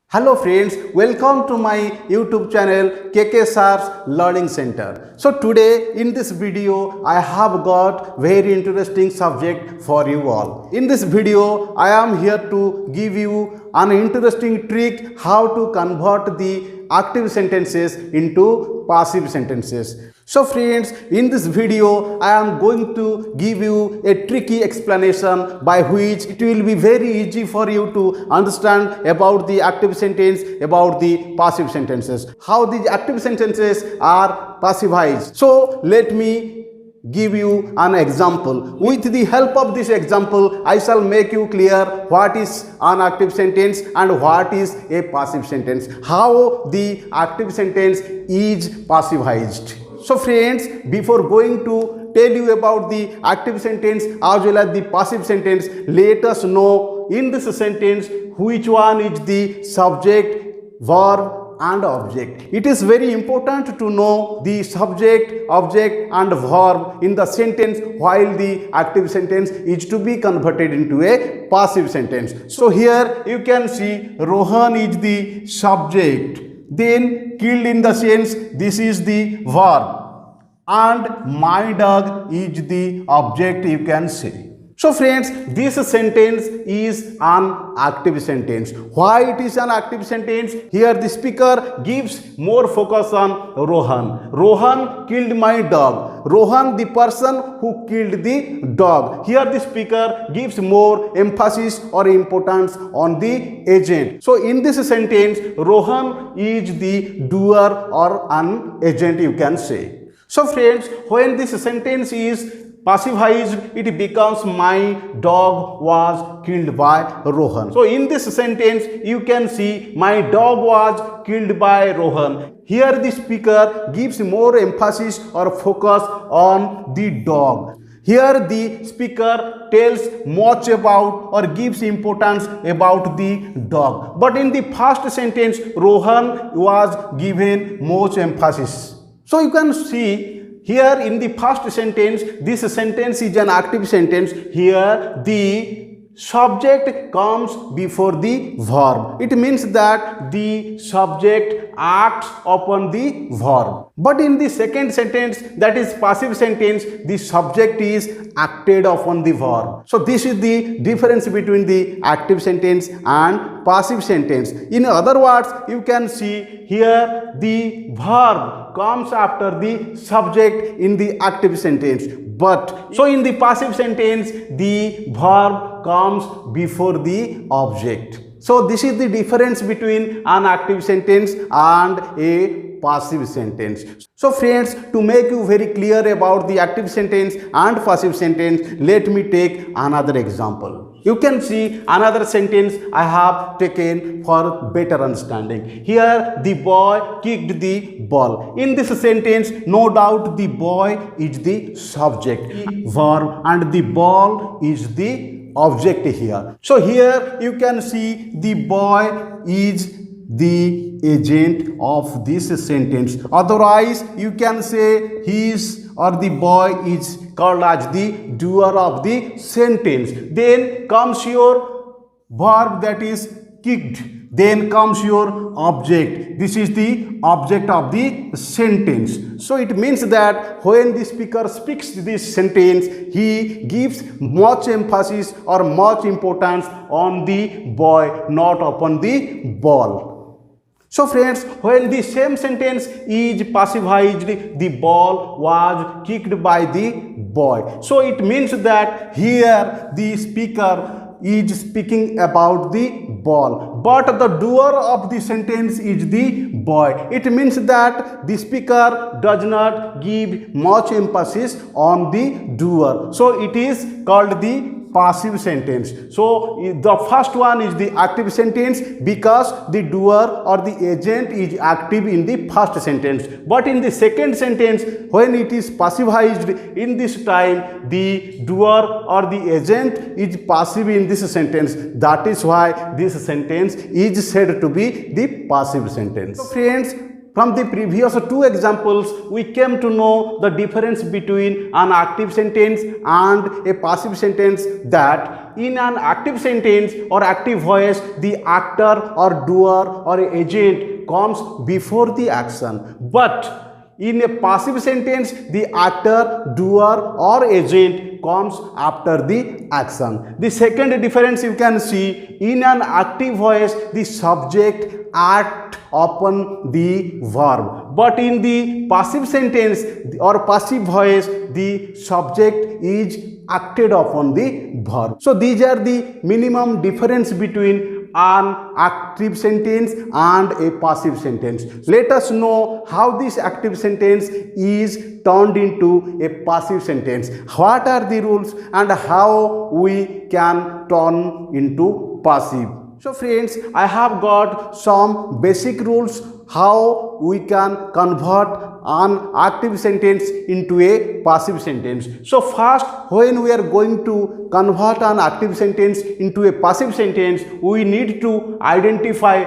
Hello friends, welcome to my YouTube channel KK Shar's Learning Center. So today in this video I have got very interesting subject for you all. In this video I am here to give you an interesting trick how to convert the active sentences into passive sentences. So friends, in this video I am going to give you a tricky explanation by which it will be very easy for you to understand about the active sentence, about the passive sentences, how the active sentences are passivized. So let me give you an example. With the help of this example, I shall make you clear what is an active sentence and what is a passive sentence, how the active sentence is passivized. So friends, before going to tell you about the active sentence as well as the passive sentence, let us know in this sentence which one is the subject, verb and object. It is very important to know the subject, object and verb in the sentence while the active sentence is to be converted into a passive sentence. So here you can see Rohan is the subject, then killed in the sense this is the verb, and my dog is the object, you can say. So friends, this sentence is an active sentence. Why it is an active sentence? Here the speaker gives more focus on Rohan. Rohan killed my dog. Rohan, the person who killed the dog. Here the speaker gives more emphasis or importance on the agent. So in this sentence, Rohan is the doer or an agent, you can say. So friends, when this sentence is passivized, it becomes my dog was killed by Rohan. So in this sentence, you can see my dog was killed by Rohan. Here the speaker gives more emphasis or focus on the dog. Here the speaker tells much about or gives importance about the dog. But in the first sentence, Rohan was given much emphasis. So you can see here in the first sentence, this sentence is an active sentence. Here the subject comes before the verb. It means that the subject acts upon the verb. But in the second sentence, that is passive sentence, the subject is acted upon the verb. So this is the difference between the active sentence and passive sentence. In other words, you can see here the verb comes after the subject in the active sentence. But so in the passive sentence, the verb comes before the object. So this is the difference between an active sentence and a passive sentence. So friends, to make you very clear about the active sentence and passive sentence, let me take another example. You can see another sentence I have taken for better understanding. Here the boy kicked the ball. In this sentence, no doubt the boy is the subject, verb, and the ball is the object here. So here you can see the boy is the agent of this sentence. Otherwise, you can say he is or the boy is called as the doer of the sentence. Then comes your verb, that is kicked. Then comes your object. This is the object of the sentence. So it means that when the speaker speaks this sentence, he gives much emphasis or much importance on the boy, not upon the ball. So friends, when the same sentence is passivized, the ball was kicked by the boy. So it means that here the speaker is speaking about the ball, but the doer of the sentence is the boy. It means that the speaker does not give much emphasis on the doer. So it is called the passive sentence. So the first one is the active sentence because the doer or the agent is active in the first sentence. But in the second sentence, when it is passivized, in this time the doer or the agent is passive in this sentence. That is why this sentence is said to be the passive sentence. So friends, From the previous two examples, we came to know the difference between an active sentence and a passive sentence, that in an active sentence or active voice, the actor or doer or agent comes before the action. But in a passive sentence, the actor, doer or agent comes after the action. The second difference you can see, in an active voice, the subject act upon the verb, but in the passive sentence or passive voice, the subject is acted upon the verb. So these are the minimum difference between an active sentence and a passive sentence. Let us know how this active sentence is turned into a passive sentence. What are the rules and how we can turn into passive? So friends, I have got some basic rules how we can convert an active sentence into a passive sentence. So first, when we are going to convert an active sentence into a passive sentence, we need to identify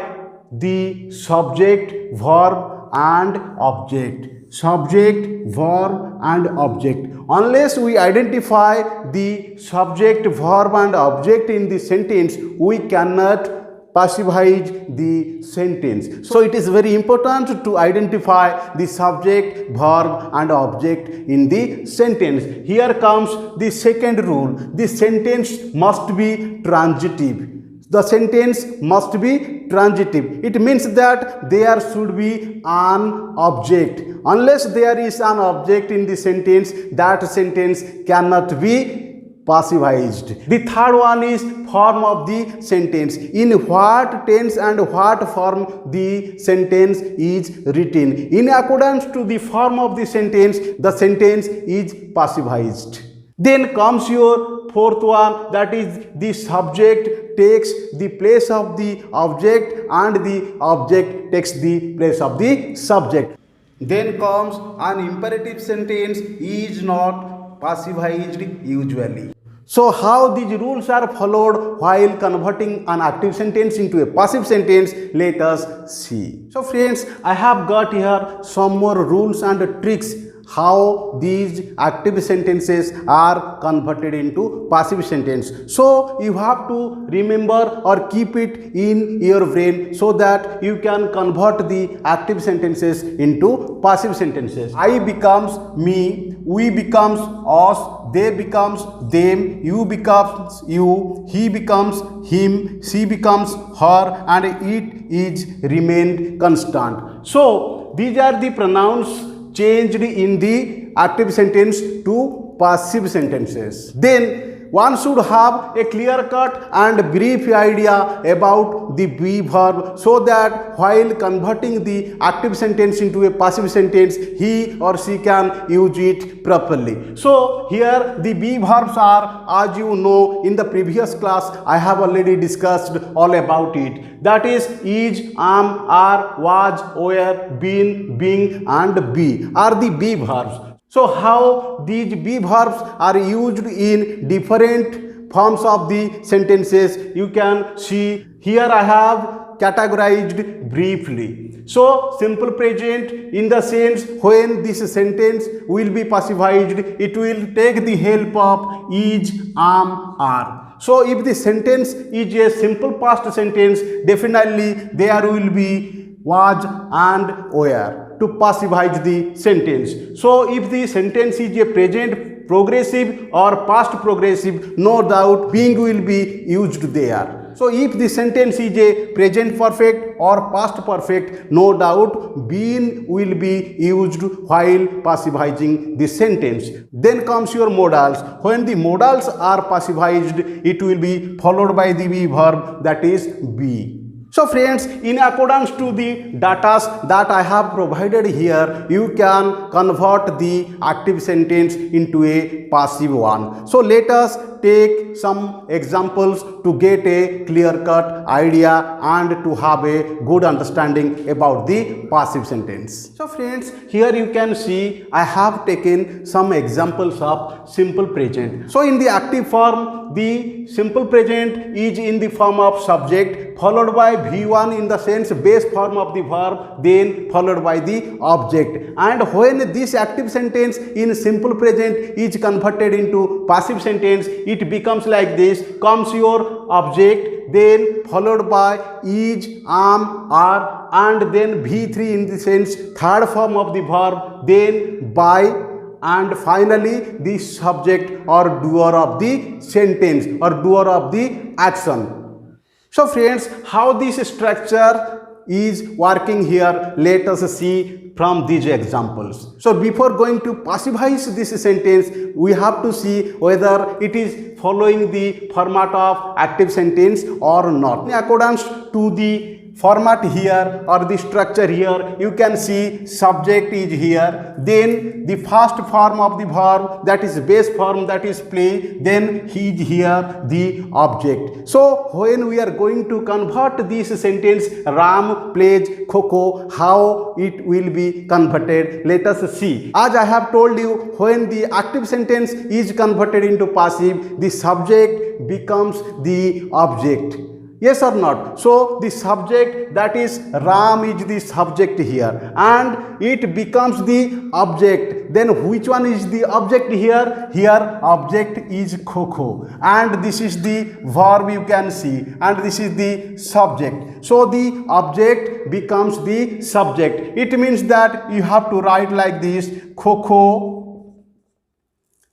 the subject, verb and object. Subject, verb and object. Unless we identify the subject, verb and object in the sentence, we cannot passivize the sentence. So it is very important to identify the subject, verb and object in the sentence. Here comes the second rule. The sentence must be transitive. The sentence must be transitive. It means that there should be an object. Unless there is an object in the sentence, that sentence cannot be passivized. The third one is form of the sentence. In what tense and what form the sentence is written. In accordance to the form of the sentence is passivized. Then comes your fourth one, that is the subject takes the place of the object and the object takes the place of the subject. Then comes an imperative sentence is not passivized usually. So how these rules are followed while converting an active sentence into a passive sentence, let us see. So friends, I have got here some more rules and tricks how these active sentences are converted into passive sentence. So you have to remember or keep it in your brain so that you can convert the active sentences into passive sentences. I becomes me, we becomes us, they becomes them, you becomes you, he becomes him, she becomes her, and it is remained constant. So these are the pronouns changed in the active sentence to passive sentences. Then one should have a clear-cut and brief idea about the be verb so that while converting the active sentence into a passive sentence, he or she can use it properly. So here the be verbs are, as you know, in the previous class I have already discussed all about it. That is, am, are, was, were, been, being and be are the be verbs. So how these be verbs are used in different forms of the sentences, you can see here. I have categorized briefly. So simple present, in the sense when this sentence will be passivized, it will take the help of is, am, are. So if the sentence is a simple past sentence, definitely there will be was and were to passivize the sentence. So if the sentence is a present progressive or past progressive, no doubt being will be used there. So if the sentence is a present perfect or past perfect, no doubt being will be used while passivizing the sentence. Then comes your modals. When the modals are passivized, it will be followed by the be verb, that is be. So friends, in accordance to the data that I have provided here, you can convert the active sentence into a passive one. So let us take some examples to get a clear-cut idea and to have a good understanding about the passive sentence. So friends, here you can see I have taken some examples of simple present. So in the active form, the simple present is in the form of subject followed by V1 in the sense base form of the verb, then followed by the object. And when this active sentence in simple present is converted into passive sentence, it becomes like this: comes your object, then followed by is, am, are, and then V3 in the sense third form of the verb, then by, and finally the subject or doer of the sentence or doer of the action. So friends, how this structure is working here, let us see from these examples. So before going to passivize this sentence, we have to see whether it is following the format of active sentence or not. In accordance to the format here or the structure here, you can see subject is here, then the first form of the verb, that is base form, that is play, then he is here the object. So when we are going to convert this sentence Ram plays Kho-Kho, how it will be converted, let us see. As I have told you, when the active sentence is converted into passive, the subject becomes the object. Yes or not? So the subject, that is Ram, is the subject here and it becomes the object. Then which one is the object here? Here object is Kho-Kho and this is the verb you can see and this is the subject. So the object becomes the subject. It means that you have to write like this: Kho-Kho,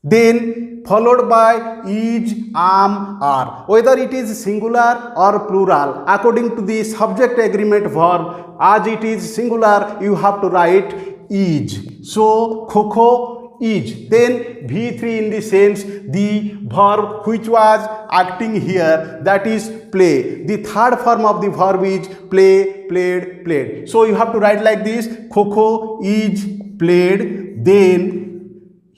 then followed by is, am, are. Whether it is singular or plural, according to the subject agreement verb, as it is singular, you have to write is. So Kho-Kho is. Then V3 in the sense the verb which was acting here, that is play. The third form of the verb is play, played, played. So you have to write like this: Kho-Kho is played, then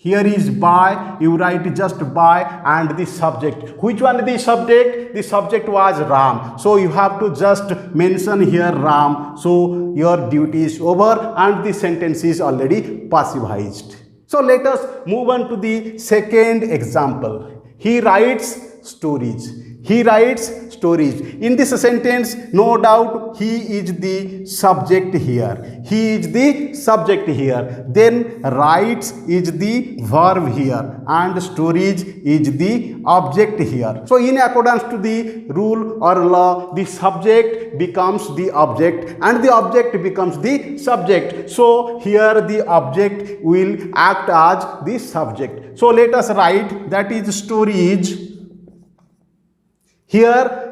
here is by, you write just by, and the subject. Which one is the subject? The subject was Ram. So you have to just mention here Ram. So your duty is over and the sentence is already passivized. So let us move on to the second example. He writes stories. He writes stories. In this sentence, no doubt he is the subject here. He is the subject here. Then writes is the verb here and stories is the object here. So in accordance to the rule or law, the subject becomes the object and the object becomes the subject. So here the object will act as the subject. So let us write, that is stories. Here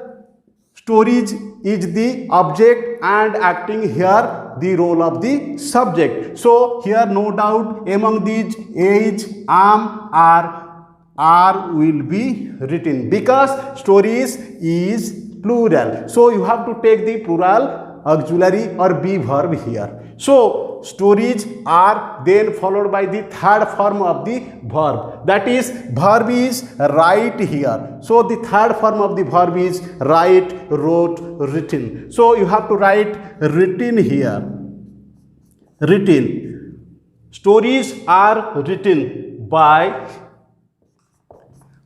stories is the object and acting here the role of the subject. So here no doubt among these is, am, are will be written because stories is plural. So you have to take the plural auxiliary or be verb here. So stories are then followed by the third form of the verb, that is verb is write here. So the third form of the verb is write, wrote, written. So you have to write written here. Written. Stories are written by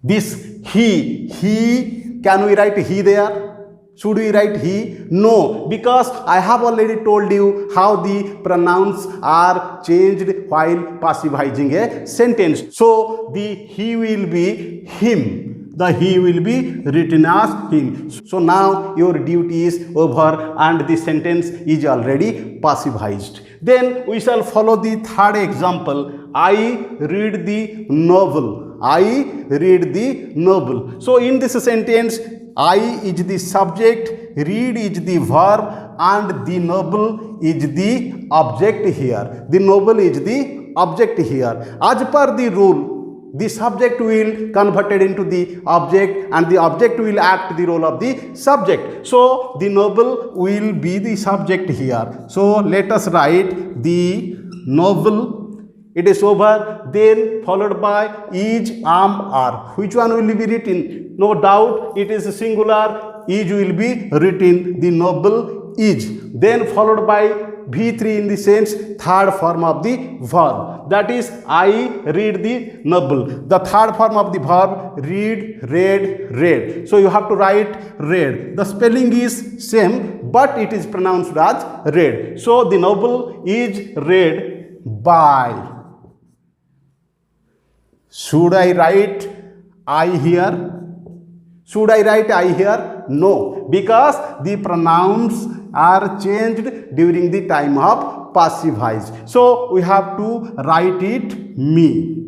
this he. Can we write he there? Should we write he? No, because I have already told you how the pronouns are changed while passivizing a sentence. So the he will be him. The he will be written as him. So now your duty is over and the sentence is already passivized. Then we shall follow the third example. I read the novel. I read the novel. So in this sentence, I is the subject, read is the verb and the novel is the object here. The novel is the object here. As per the rule, the subject will converted into the object and the object will act the role of the subject. So the novel will be the subject here. So let us write the novel it is over, then followed by is, am, are. Which one will be written? No doubt it is singular, is will be written, the noble is. Then followed by V3 in the sense third form of the verb. That is, I read the novel. The third form of the verb, read, read, read. So you have to write read. The spelling is same, but it is pronounced as read. So the novel is read by. Should I write I here? Should I write I here? No, because the pronouns are changed during the time of passive voice. So we have to write it me.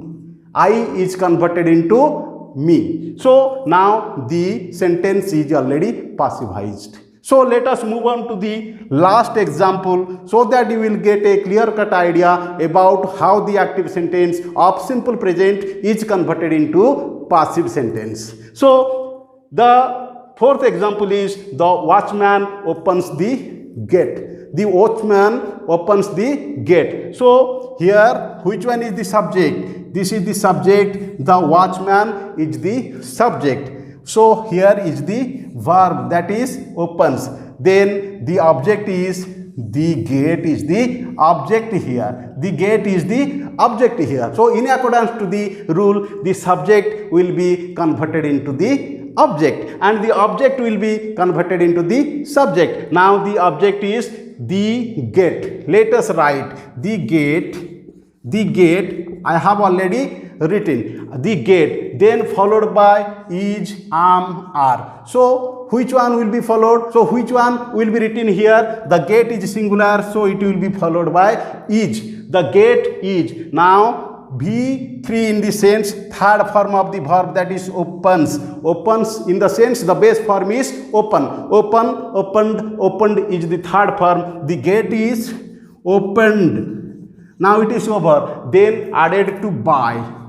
I is converted into me. So now the sentence is already passivized. So let us move on to the last example so that you will get a clear-cut idea about how the active sentence of simple present is converted into passive sentence. So the fourth example is the watchman opens the gate. The watchman opens the gate. So here which one is the subject? This is the subject. The watchman is the subject. So here is the verb, that is opens. Then the object is, the gate is the object here. The gate is the object here. So in accordance to the rule, the subject will be converted into the object and the object will be converted into the subject. Now the object is the gate. Let us write the gate. The gate I have already written, the gate, then followed by is, am, are. So which one will be followed? So which one will be written here? The gate is singular, so it will be followed by is. The gate is. Now V3 in the sense third form of the verb, that is opens. Opens in the sense the base form is open. Open, opened, opened is the third form. The gate is opened. Now it is over. Then added to by.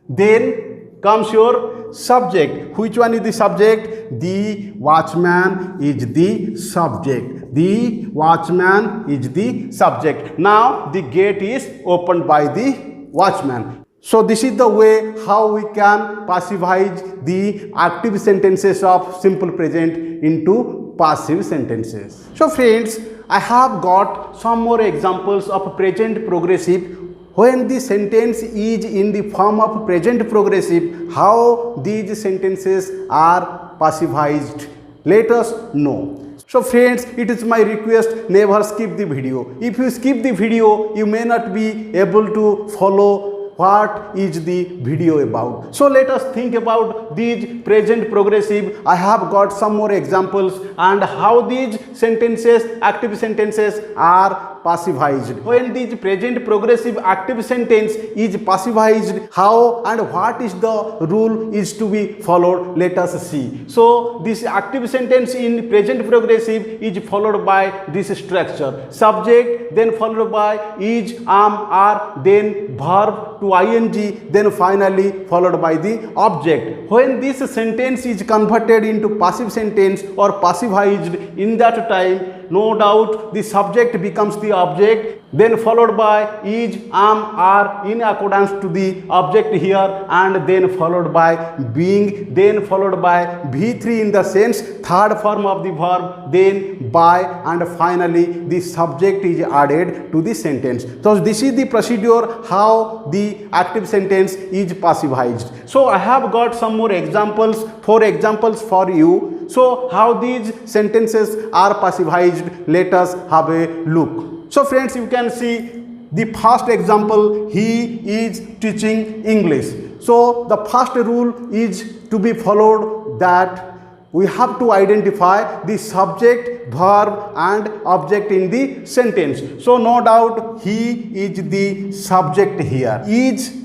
Then comes your subject. Which one is the subject? The watchman is the subject. The watchman is the subject. Now the gate is opened by the watchman. So this is the way how we can passivize the active sentences of simple present into passive sentences. So friends, I have got some more examples of present progressive. When the sentence is in the form of present progressive, how these sentences are passivized. Let us know. So friends, it is my request, never skip the video. If you skip the video, you may not be able to follow what is the video about. So let us think about these present progressive. I have got some more examples and how these sentences, active sentences, are passivized. When this present progressive active sentence is passivized, how and what is the rule is to be followed? Let us see. So this active sentence in present progressive is followed by this structure: subject, then followed by is, am, are, then verb to ing, then finally followed by the object. When this sentence is converted into passive sentence or passivized, in that time no doubt the subject becomes the object, then followed by is, am, are in accordance to the object here, and then followed by being, then followed by V3 in the sense third form of the verb, then by, and finally the subject is added to the sentence. So this is the procedure how the active sentence is passivized. So I have got some more examples, 4 examples for you. So how these sentences are passivized, let us have a look. So friends, you can see the first example, he is teaching English. So the first rule is to be followed, that we have to identify the subject, verb and object in the sentence. So no doubt he is the subject here. Is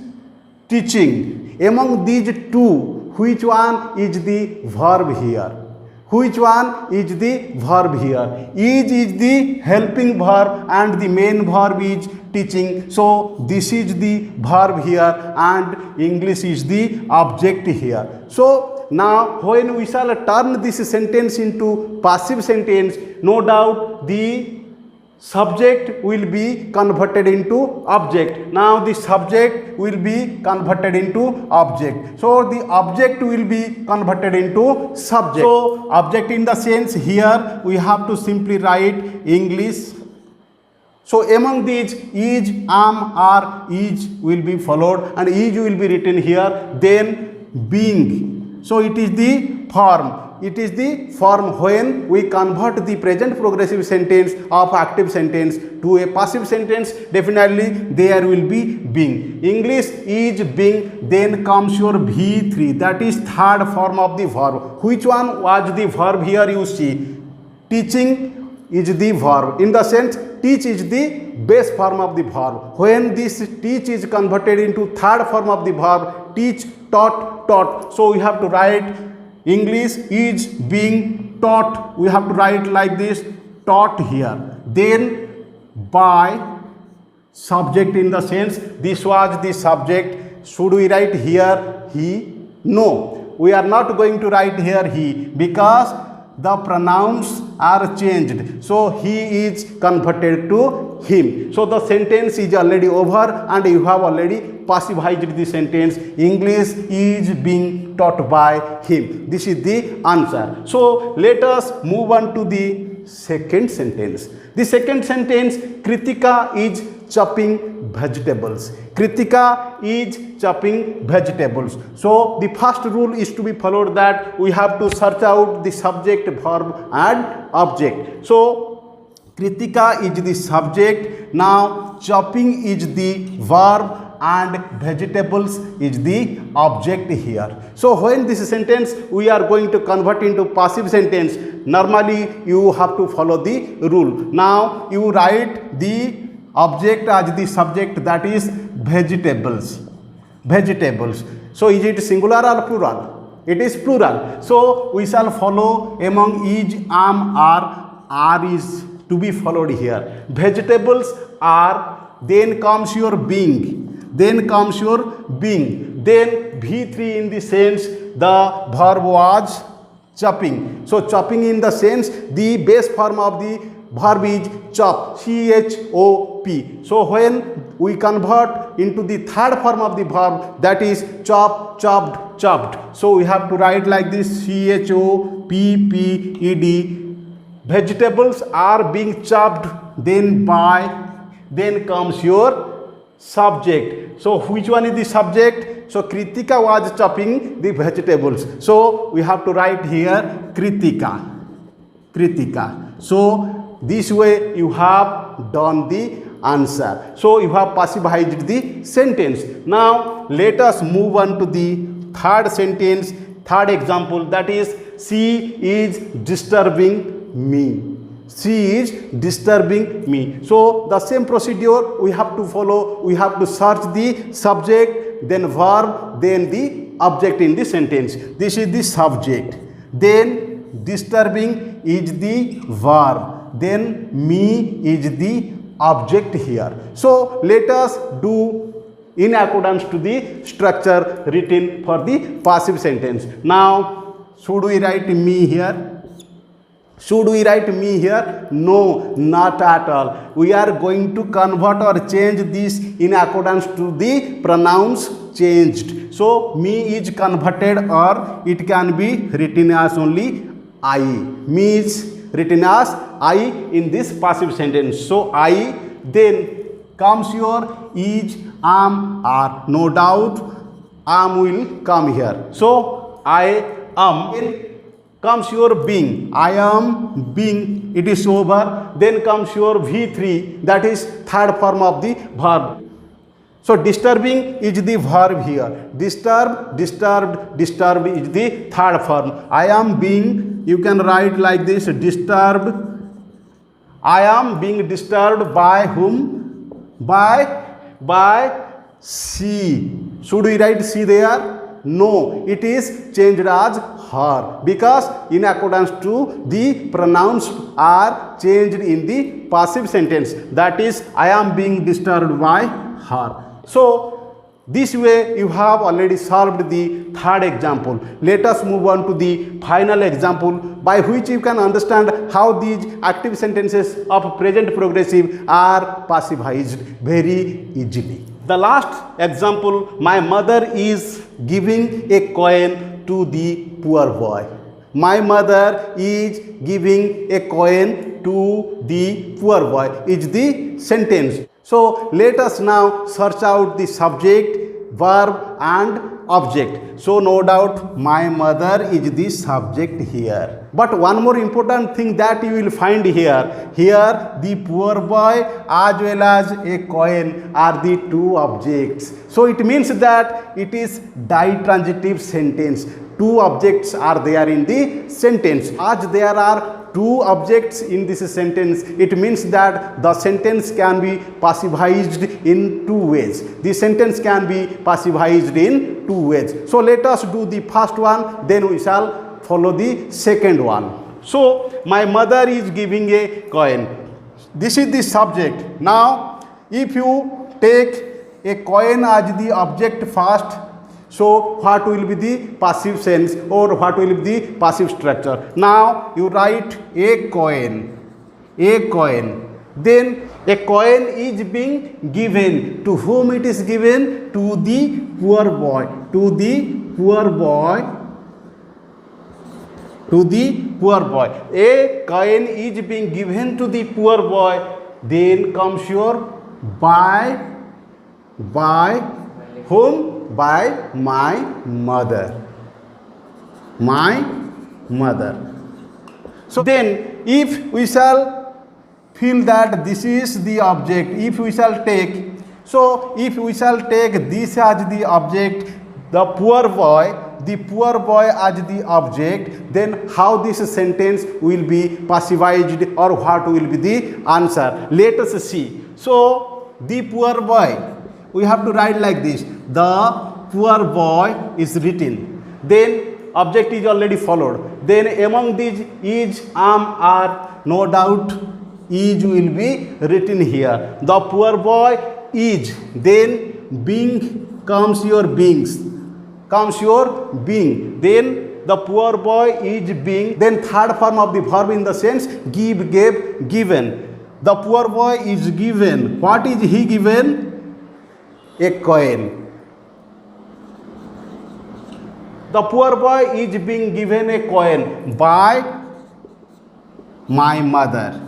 teaching. Among these two, which one is the verb here? Which one is the verb here? Is the helping verb and the main verb is teaching. So this is the verb here and English is the object here. So now when we shall turn this sentence into passive sentence, no doubt the subject will be converted into object. Now the subject will be converted into object. So the object will be converted into subject. So object in the sense here we have to simply write English. So among these is, am, are, is will be followed and is will be written here, then being. So it is the form. It is the form when we convert the present progressive sentence of active sentence to a passive sentence. Definitely there will be being. English is being, then comes your V3, that is third form of the verb. Which one was the verb here you see? Teaching is the verb. In the sense, teach is the base form of the verb. When this teach is converted into third form of the verb, teach, taught, taught. So we have to write English is being taught. We have to write like this, taught here. Then by subject in the sense, this was the subject. Should we write here he? No, we are not going to write here he because the pronouns are changed. So he is converted to him. So the sentence is already over and you have already passivized the sentence. English is being taught by him. This is the answer. So let us move on to the second sentence. The second sentence, Kritika is chopping vegetables. Kritika is chopping vegetables. So the first rule is to be followed, that we have to search out the subject, verb and object. So Kritika is the subject. Now chopping is the verb and vegetables is the object here. So when this sentence we are going to convert into passive sentence, normally you have to follow the rule. Now you write the object as the subject, that is vegetables. Vegetables. So is it singular or plural? It is plural. So we shall follow among is, am, are is to be followed here. Vegetables are, then comes your being. Then comes your being. Then V3 in the sense the verb was chopping. So chopping in the sense the base form of the verb is chop, C-H-O-P. So when we convert into the third form of the verb, that is chop, chopped, chopped. So we have to write like this, C-H-O-P-P-E-D. Vegetables are being chopped, then by, then comes your subject. So which one is the subject? So Kritika was chopping the vegetables. So we have to write here Kritika. Kritika. So this way you have done the answer. So you have passivized the sentence. Now let us move on to the third sentence, third example, that is she is disturbing me. She is disturbing me. So the same procedure we have to follow. We have to search the subject, then verb, then the object in the sentence. This is the subject. Then disturbing is the verb. Then me is the object here. So let us do in accordance to the structure written for the passive sentence. Now should we write me here? Should we write me here? No, not at all. We are going to convert or change this in accordance to the pronouns changed. So me is converted, or it can be written as only I. Me is written as I in this passive sentence. So I, then comes your is, am, are. No doubt am will come here. So I am. Comes your being. I am being. It is over. Then comes your V3, that is third form of the verb. So disturbing is the verb here. Disturb, disturbed, disturbed is the third form. I am being, you can write like this, disturbed. I am being disturbed by whom? By she. Should we write she there? No, it is changed as her, because in accordance to the pronouns are changed in the passive sentence, that is I am being disturbed by her. So This way you have already solved the third example. Let us move on to the final example by which you can understand how these active sentences of present progressive are passivized very easily. The last example, my mother is giving a coin to the poor boy. My mother is giving a coin to the poor boy is the sentence. So let us now search out the subject, verb and object. So no doubt my mother is the subject here. But one more important thing that you will find here, the poor boy as well as a coin are the two objects. So it means that it is ditransitive sentence. Two objects are there in the sentence. As there are two objects in this sentence, it means that the sentence can be passivized in two ways. The sentence can be passivized in two ways. So let us do the first one, then we shall follow the second one. So my mother is giving a coin. This is the subject. Now if you take a coin as the object first, so what will be the passive sense or what will be the passive structure? Now you write a coin. Then a coin is being given. To whom it is given? To the poor boy. To the poor boy. A coin is being given to the poor boy. Then comes your by whom? By my mother. So then if we shall feel that this is the object, if we shall take this as the object, the poor boy as the object, then how this sentence will be passivized or what will be the answer? Let us see. So the poor boy, we have to write like this. The poor boy is written. Then object is already followed. Then among these is, am, are, no doubt is will be written here. The poor boy is. Then being comes your beings. Then the poor boy is being. Then third form of the verb in the sense give, gave, given. The poor boy is given. What is he given? A coin. The poor boy is being given a coin by my mother.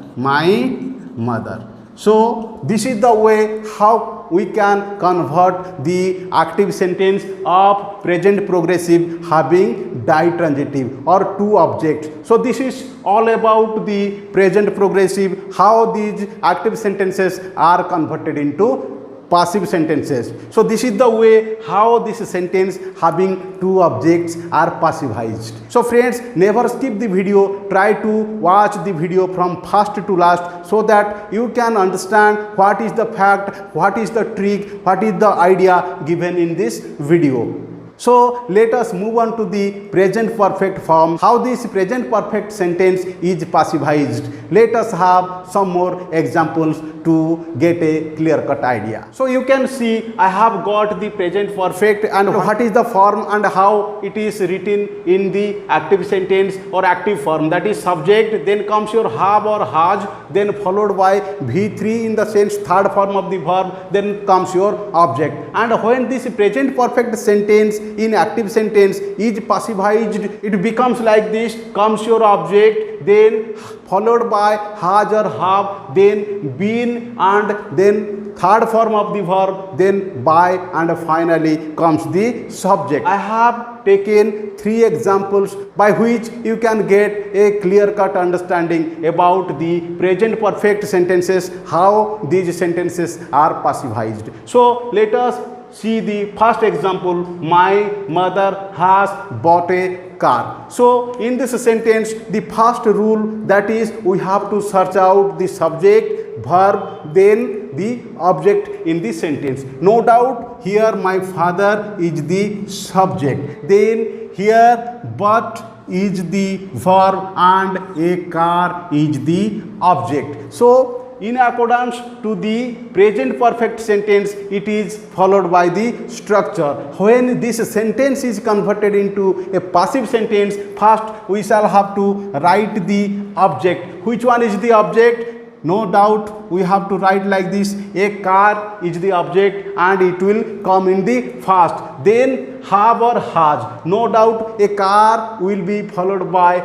So this is the way how we can convert the active sentence of present progressive having ditransitive or two objects. So this is all about the present progressive, how these active sentences are converted into passive sentences. So this is the way how this sentence having two objects are passivized. So friends, never skip the video. Try to watch the video from first to last so that you can understand what is the fact, what is the trick, what is the idea given in this video. So let us move on to the present perfect form, how this present perfect sentence is passivized. Let us have some more examples to get a clear-cut idea. So you can see I have got the present perfect and what is the form and how it is written in the active sentence or active form, that is subject, then comes your have or has, then followed by V3 in the sense third form of the verb, then comes your object. And when this present perfect sentence in active sentence is passivized, it becomes like this, comes your object, then followed by has or have, then been, and then third form of the verb, then by, and finally comes the subject. I have taken 3 examples by which you can get a clear-cut understanding about the present perfect sentences, how these sentences are passivized. So let us see the first example, my mother has bought a car. So in this sentence, the first rule, that is we have to search out the subject, verb, then the object in the sentence. No doubt here my father is the subject, then here but is the verb and a car is the object. So in accordance to the present perfect sentence, it is followed by the structure. When this sentence is converted into a passive sentence, first we shall have to write the object. Which one is the object? No doubt we have to write like this: a car is the object and it will come in the first. Then have or has. No doubt a car will be followed by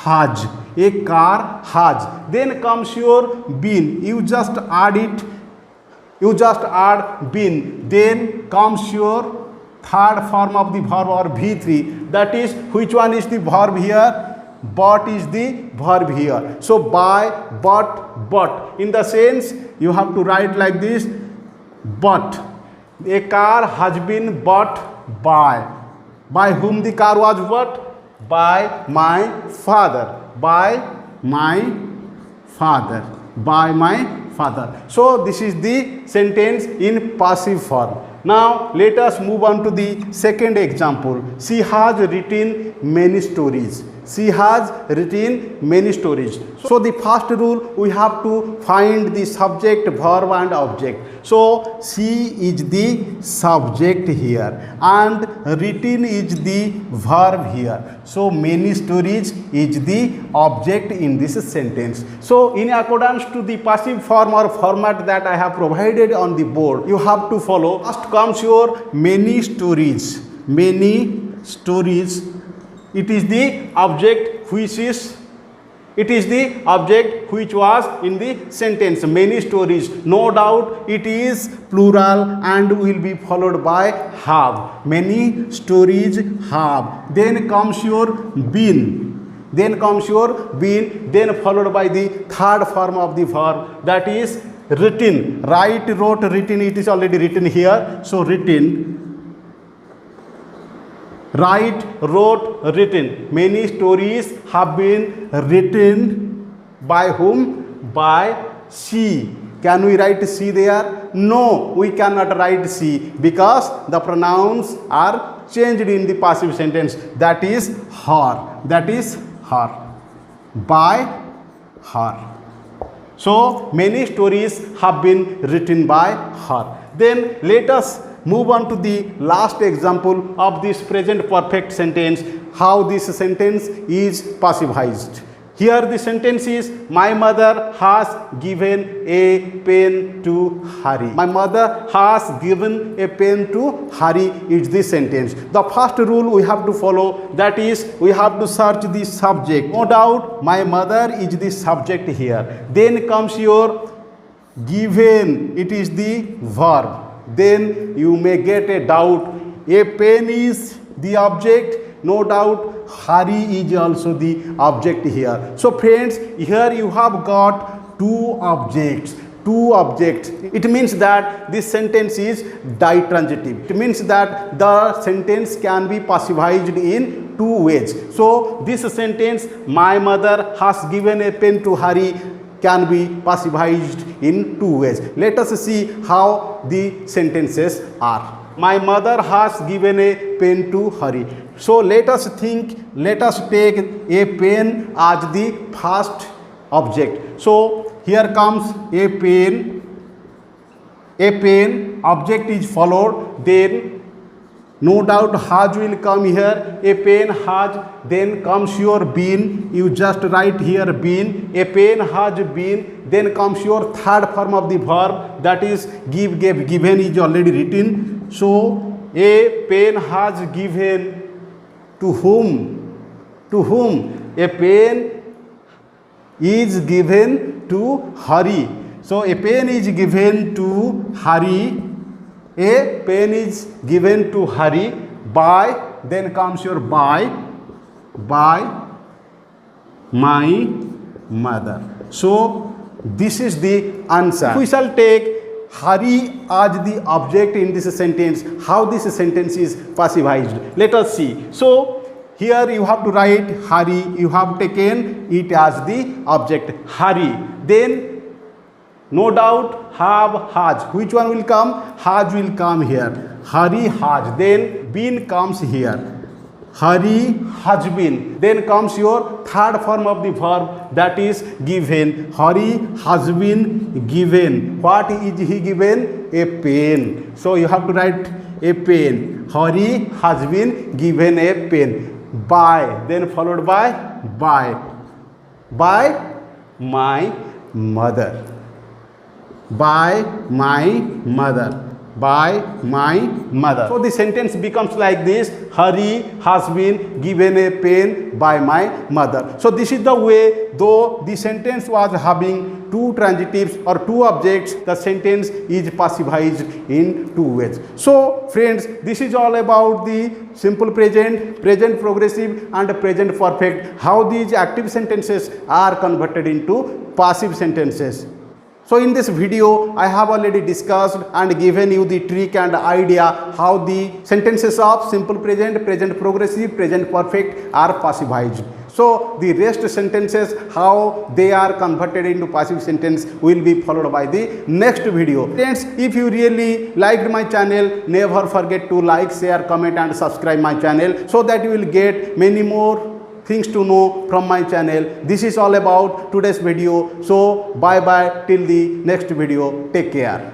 has. A car has. Then comes your been. You just add it. You just add been. Then comes your third form of the verb or V3. That is, which one is the verb here? But is the verb here. So by, but. In the sense, you have to write like this: but. A car has been bought by. By whom the car was bought? By my father. By my father. By my father. So this is the sentence in passive form. Now let us move on to the second example. She has written many stories. She has written many stories. So the first rule, we have to find the subject, verb and object. So she is the subject here and written is the verb here. So many stories is the object in this sentence. So in accordance to the passive form or format that I have provided on the board, you have to follow. First comes your many stories. Many stories. It is the object which is, it is the object which was in the sentence. Many stories. No doubt it is plural and will be followed by have. Many stories have. Then comes your been. Then comes your been. Then followed by the third form of the verb, that is written. Write, wrote, written. It is already written here. So written. Write, wrote, written. Many stories have been written by whom? By she. Can we write she there? No, we cannot write she because the pronouns are changed in the passive sentence. That is her. That is her. By her. So many stories have been written by her. Then let us move on to the last example of this present perfect sentence, how this sentence is passivized. Here the sentence is: my mother has given a pen to Hari. My mother has given a pen to Hari is the sentence. The first rule we have to follow, that is, we have to search the subject. No doubt my mother is the subject here. Then comes your given. It is the verb. Then you may get a doubt. A pen is the object. No doubt Hari is also the object here. So friends, here you have got two objects. Two objects. It means that this sentence is ditransitive. It means that the sentence can be passivized in two ways. So this sentence, my mother has given a pen to Hari, can be passivized in two ways. Let us see how the sentences are. My mother has given a pen to Hari. So let us think, let us take a pen as the first object. So here comes a pen. A pen, object is followed, then no doubt has will come here. A pen has, then comes your been. You just write here been. A pen has been. Then comes your third form of the verb, that is give, gave. Given is already written. So a pen has given to whom? To whom? A pen is given to Hari. So a pen is given to Hari. A pen is given to Hari by, then comes your by my mother. So this is the answer. We shall take Hari as the object in this sentence. How this sentence is passivized? Let us see. So here you have to write Hari. You have taken it as the object, Hari. Then no doubt have, has. Which one will come? Has will come here. Hari has. Then been comes here. Hari has been. Then comes your third form of the verb, that is given. Hari has been given. What is he given? A pen. So you have to write a pen. Hari has been given a pen. By, then followed by my mother. By my mother. By my mother. So the sentence becomes like this: Hari has been given a pen by my mother. So this is the way, though the sentence was having two transitives or two objects, the sentence is passivized in two ways. So friends, this is all about the simple present, present progressive and present perfect, how these active sentences are converted into passive sentences. So in this video, I have already discussed and given you the trick and idea how the sentences of simple present, present progressive, present perfect are passivized. So the rest sentences, how they are converted into passive sentence, will be followed by the next video. Friends, if you really liked my channel, never forget to like, share, comment and subscribe my channel, so that you will get many more things to know from my channel. This is all about today's video. So bye bye till the next video. Take care.